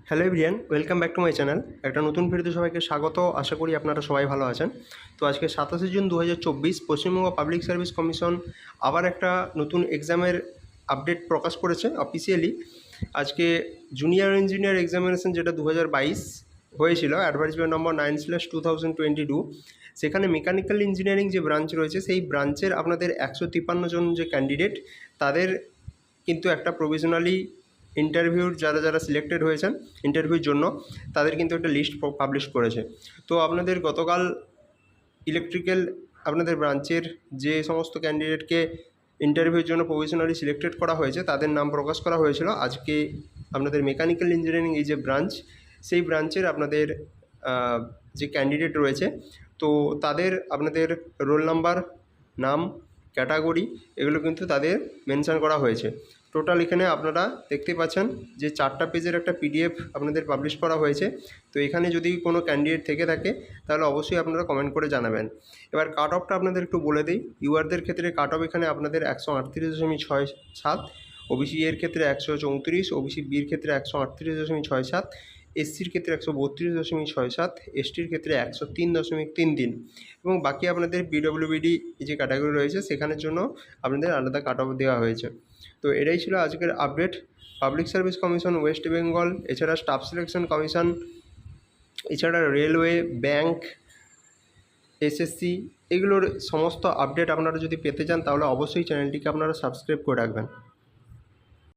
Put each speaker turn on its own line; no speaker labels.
Hello everyone, welcome back to my channel. একটা নতুন ভিডিওতে সবাইকে স্বাগত। আশা করি আপনারা সবাই ভালো আছেন। তো আজকে 27 June 2024 Paschimbanga public service commission আবার একটা নতুন এক্সামের আপডেট প্রকাশ করেছে অফিসিয়ালি। আজকে জুনিয়র ইঞ্জিনিয়ার এক্সামিনেশন যেটা 2022 হয়েছিল, অ্যাডভার্টাইজমেন্ট নম্বর 9/2022, সেখানে মেকানিক্যাল ইঞ্জিনিয়ারিং যে ব্রাঞ্চ রয়েছে সেই ব্রাঞ্চের আপনাদের 153 জন যে ক্যান্ডিডেট, তাদের কিন্তু একটা প্রভিশনালি ইন্টারভিউর যারা সিলেক্টেড হয়েছেন ইন্টারভিউর জন্য, তাদের কিন্তু একটা লিস্ট পাবলিশ করেছে। তো আপনাদের গতকাল ইলেকট্রিক্যাল আপনাদের ব্রাঞ্চের যে সমস্ত ক্যান্ডিডেটকে ইন্টারভিউর জন্য প্রভিশনালি সিলেক্টেড করা হয়েছে তাদের নাম প্রকাশ করা হয়েছিল। আজকে আপনাদের মেকানিক্যাল ইঞ্জিনিয়ারিং এই যে ব্রাঞ্চ, সেই ব্রাঞ্চের আপনাদের যে ক্যান্ডিডেট রয়েছে, তো তাদের আপনাদের রোল নাম্বার, নাম, ক্যাটাগরি, এগুলো কিন্তু তাদের মেনশান করা হয়েছে। টোটাল এখানে আপনারা দেখতে পাচ্ছেন যে 4টা পেজের একটা পিডিএফ আপনাদের পাবলিশ করা হয়েছে। তো এখানে যদি কোনো ক্যান্ডিডেট থেকে থাকে তাহলে অবশ্যই আপনারা কমেন্ট করে জানাবেন। এবার কাট অফটা আপনাদের একটু বলে দিই। ইউআরদের ক্ষেত্রে কাট অফ এখানে আপনাদের 138.67, ওবিসি এর ক্ষেত্রে 134, ওবিসি বির ক্ষেত্রে 138.67, এসসির ক্ষেত্রে 132.67, এসটির ক্ষেত্রে 103.33, এবং বাকি আপনাদের পিডব্লিউবিডি যে ক্যাটাগরি রয়েছে সেখানের জন্য আপনাদের আলাদা কাট অফ দেওয়া হয়েছে। তো এটাই ছিল আজকের update. Public service commission West Bengal, এছাড়া স্টাফ সিলেকশন কমিশন, এছাড়া রেলওয়ে, ব্যাংক, এসএসসি, এগুলোর সমস্ত আপডেট আপনারা যদি পেতে চান তাহলে অবশ্যই চ্যানেলটিকে আপনারা সাবস্ক্রাইব করে রাখবেন।